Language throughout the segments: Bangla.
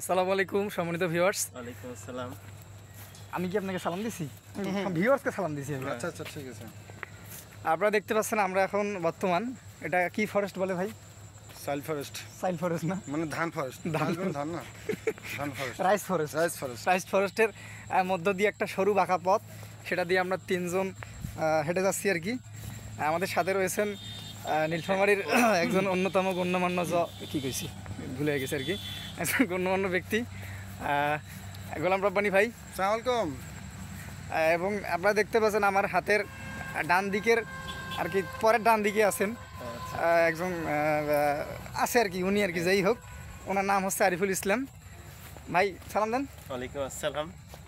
আসসালামু আলাইকুম সম্মানিত ভিউয়ার্স। ওয়ালাইকুম আসসালাম। আমি কি আপনাকে সালাম দিছি? ভিউয়ার্সকে সালাম দিছি আমি। আচ্ছা আচ্ছা ঠিক আছে। আপনারা দেখতে পাচ্ছেন আমরা এখন বর্তমান এটা কি ফরেস্ট বলে ভাই? সাইল ফরেস্ট সাইল ফরেস্ট না, মানে ধান ফরেস্ট। ধান না, ধান ফরেস্ট, রাইস ফরেস্ট। রাইস ফরেস্টের মধ্য দিয়ে একটা সরু বাঁকা পথ, সেটা দিয়ে আমরা তিনজন হেঁটে যাচ্ছি আর কি। আমাদের সাথে রয়েছেন নীলফামারীর একজন অন্যতম গণ্যমান্য কি কইছি ভুলে গেছে আর কি, একজন গণ্যমান্য ব্যক্তি গোলাম রব্বানী ভাই। আসসালামু আলাইকুম। এবং আপনারা দেখতে পাচ্ছেন আমার হাতের ডান দিকের আর কি, পরের ডান দিকে আছেন একজন আছে আর কি, উনি আর কি যাই হোক, ওনার নাম হচ্ছে আরিফুল ইসলাম ভাই। সালাম দেন। ওয়ালাইকুম আসসালাম।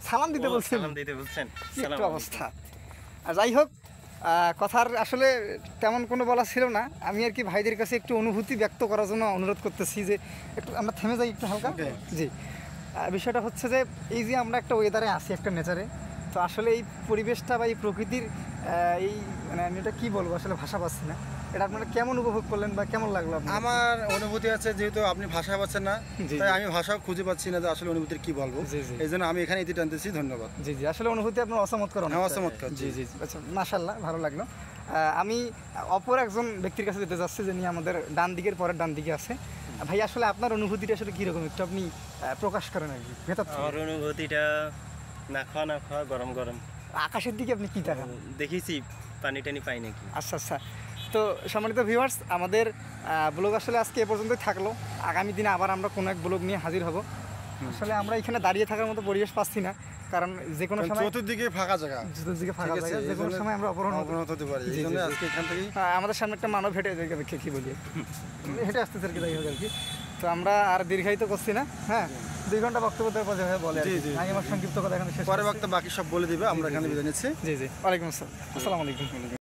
সালাম দিতে বলছেন? সালাম দিতে বলছেন। কি একটা অবস্থা। আর যাই হোক, কথার আসলে তেমন কোনো বলা ছিল না, আমি আর কি ভাইদের কাছে একটু অনুভূতি ব্যক্ত করার জন্য অনুরোধ করতেছি যে একটু আমরা থেমে যাই একটু হালকা। জি, বিষয়টা হচ্ছে যে এই যে আমরা একটা ওয়েদারে আসি, একটা নেচারে, তো আসলে এই পরিবেশটা বা এই প্রকৃতির এই মানে আমি এটা কী বলবো, আসলে ভাষা পাচ্ছি না। এটা আপনারা কেমন উপভোগ করলেন বা কেমন লাগলো? আমার অনুভূতি আছে, যেহেতু আপনি ভাষা পাচ্ছেন না, জি, তাই আমি ভাষাও খুঁজে পাচ্ছি না যে আসলে অনুভূতির কি বলবো। জি জি, এই জন্য আমি এখানে ইতি টানতেছি। ধন্যবাদ। জি জি, আসলে অনুভূতি আপনার অচমৎকর। হ্যাঁ, অচমৎকার। জি জি, আচ্ছা, মাশাআল্লাহ, ভালো লাগলো। আমি অপর একজন ব্যক্তির কাছে যেতে চাচ্ছি, যিনি আমাদের ডান দিকের পরের ডান দিকে আছে। ভাই আসলে আপনার অনুভূতিটা আসলে কীরকম একটু আপনি প্রকাশ করেন আর কি ভেতর থেকে। আমার অনুভূতিটা না খাওয়া গরম গরম। আকাশের দিকে আপনি কী তাকান? দেখেছি পানি টানি পাই নাকি। আচ্ছা আচ্ছা, তো সম্মানিত ভিউয়ার্স, আমাদের ব্লগ আসলে আজকে এ পর্যন্তই থাকলো। আগামী দিনে আবার আমরা কোনো এক ব্লগ নিয়ে হাজির হব। আসলে আমরা এখানে দাঁড়িয়ে থাকার মতো পরিবেশ পাচ্ছি না, কারণ যে কোনো সময় চতুর্দিকে ফাঁকা জায়গা, চতুর্দিকে ফাঁকা জায়গা, যে কোনো সময় আমরা অপহরণ হতে পারি। এই জন্য আজকে এখান থেকে আমাদের সামনে একটা মানব হেঁটে কি বলি হেঁটে আসতেছে আর কি, যাই হোক আর কি। তো আমরা আর দীর্ঘায়িত করছি না। হ্যাঁ, 2 ঘন্টা বক্তব্য দেওয়ার পর যেভাবে বলে, আমি আমার সংক্ষিপ্ত কথা এখানে শেষ পরে বক্তব্য বাকি সব বলে দিবে। আমরা এখানে বিদায় নিচ্ছি। জি জি, ওয়ালাইকুম আসসালাম, আসসালামু আলাইকুম।